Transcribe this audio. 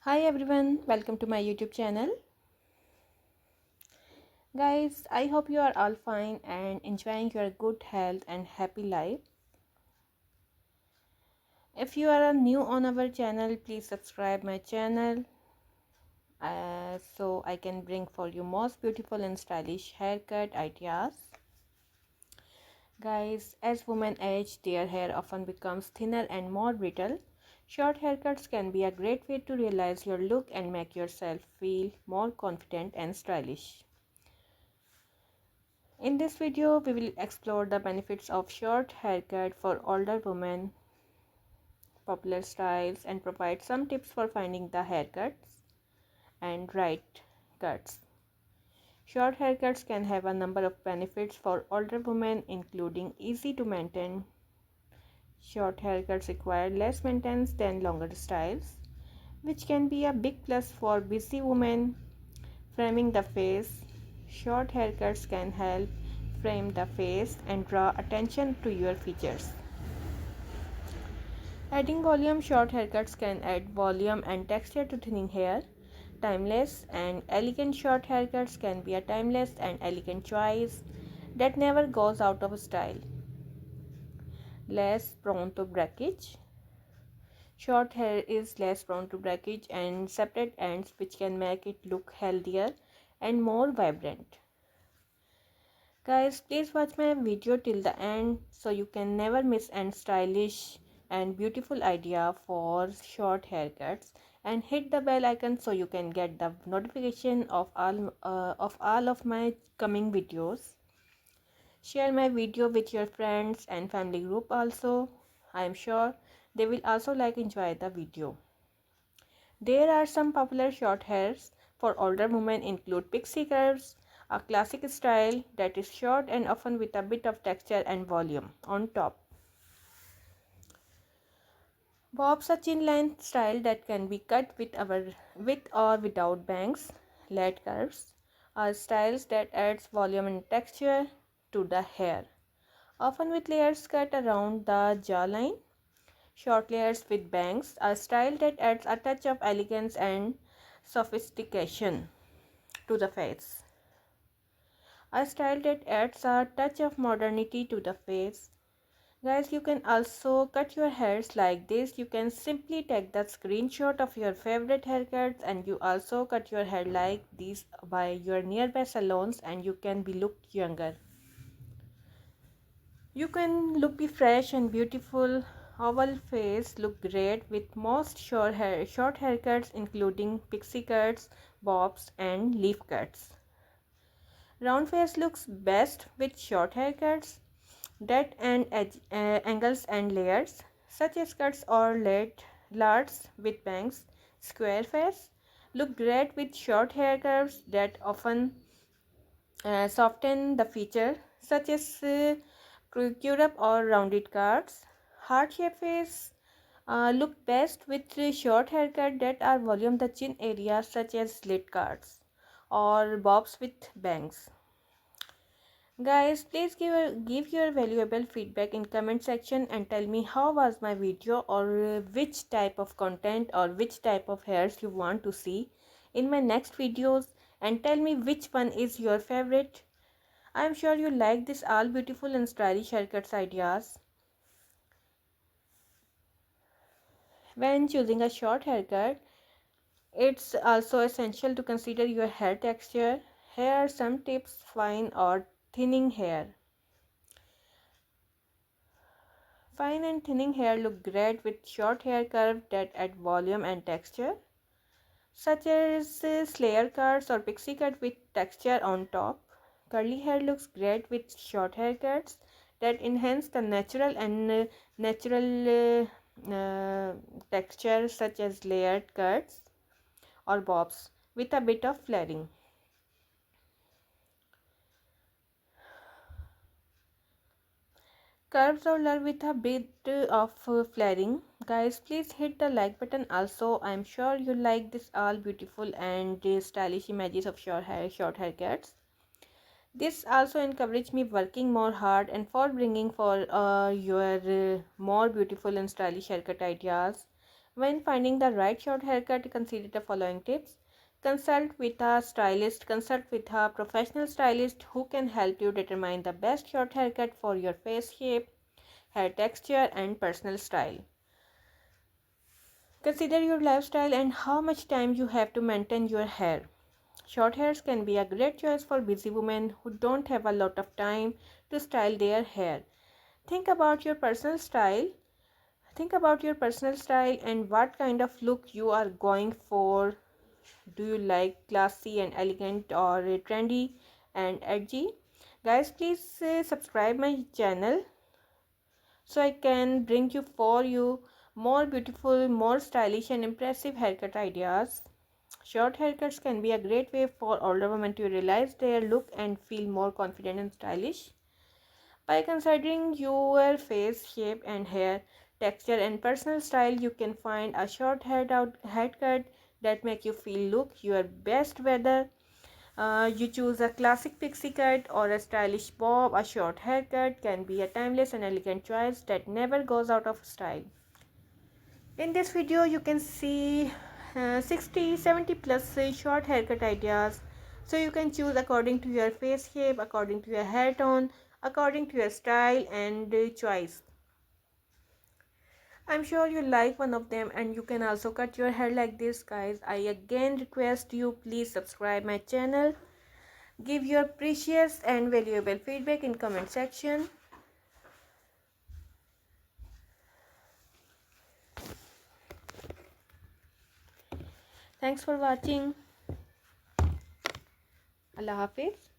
Hi everyone, welcome to my YouTube channel. Guys, I hope you are all fine and enjoying your good health and happy life. If you are new on our channel, please subscribe my channel so I can bring for you most beautiful and stylish haircut ideas. Guys, as women age, their hair often becomes thinner and more brittle. Short haircuts can be a great way to realize your look and make yourself feel more confident and stylish. In this video, we will explore the benefits of short haircut for older women, popular styles, and provide some tips for finding the haircuts and right cuts. Short haircuts can have a number of benefits for older women, including easy to maintain. Short haircuts require less maintenance than longer styles, which can be a big plus for busy women. Framing the face. Short haircuts can help frame the face and draw attention to your features. Adding volume. Short haircuts can add volume and texture to thinning hair. Timeless and elegant. Short haircuts can be a timeless and elegant choice that never goes out of style. Less prone to breakage. Short hair is less prone to breakage and separate ends, which can make it look healthier and more vibrant. Guys, please watch my video till the end so you can never miss an stylish and beautiful idea for short haircuts, and hit the bell icon so you can get the notification of all of my coming videos. Share my video with your friends and family group also. I am sure they will also enjoy the video. There are some popular short hairs for older women include pixie curves, a classic style that is short and often with a bit of texture and volume on top. Bob's, a chin line style that can be cut with or without bangs. Laid curves are styles that adds volume and texture to the hair, often with layers cut around the jawline. Short layers with bangs, a style that adds a touch of elegance and sophistication to the face. A style that adds a touch of modernity to the face. Guys, you can also cut your hairs like this. You can simply take the screenshot of your favorite haircuts and you also cut your hair like this by your nearby salons and you can be look younger. You can look be fresh and beautiful. Oval face look great with most short haircuts including pixie cuts, bobs and leaf cuts. Round face looks best with short haircuts that and angles and layers such as cuts or lards with bangs. Square face look great with short hair curves that often soften the feature such as curve or rounded curves. Heart shape face look best with short haircut that are volume the chin area such as slit cuts or bobs with bangs. Guys, please give your valuable feedback in comment section and tell me how was my video or which type of content or which type of hairs you want to see in my next videos, and tell me which one is your favorite. I am sure you like this all beautiful and stylish haircuts ideas. When choosing a short haircut, it's also essential to consider your hair texture. Here are some tips: fine or thinning hair. Fine and thinning hair look great with short hair curve that add volume and texture, such as slayer cuts or pixie cut with texture on top. Curly hair looks great with short haircuts that enhance the natural texture, such as layered cuts or bobs with a bit of flaring. Curves or love with a bit of flaring. Guys, please hit the like button also. I'm sure you like this all beautiful and stylish images of short haircuts. This also encouraged me working more hard and for bringing for your more beautiful and stylish haircut ideas When finding the right short haircut, consider the following tips. Consult with a stylist. Consult with a professional stylist who can help you determine the best short haircut for your face shape, hair texture, and personal style. Consider your lifestyle and how much time you have to maintain your hair. Short hairs can be a great choice for busy women who don't have a lot of time to style their hair. Think about your personal style. Think about your personal style and what kind of look you are going for. Do you like classy and elegant or trendy and edgy? Guys, please subscribe my channel so I can bring you more beautiful, more stylish and impressive haircut ideas. Short haircuts can be a great way for older women to realize their look and feel more confident and stylish. By considering your face shape and hair texture and personal style, you can find a short haircut that make you feel look your best, whether you choose a classic pixie cut or a stylish bob. A short haircut can be a timeless and elegant choice that never goes out of style. In this video, you can see 60-70 plus short haircut ideas. So you can choose according to your face shape, according to your hair tone, according to your style and choice. I'm sure you like one of them and you can also cut your hair like this, guys. I again request you, please subscribe my channel. Give your precious and valuable feedback in comment section. Thanks for watching. Allah Hafiz.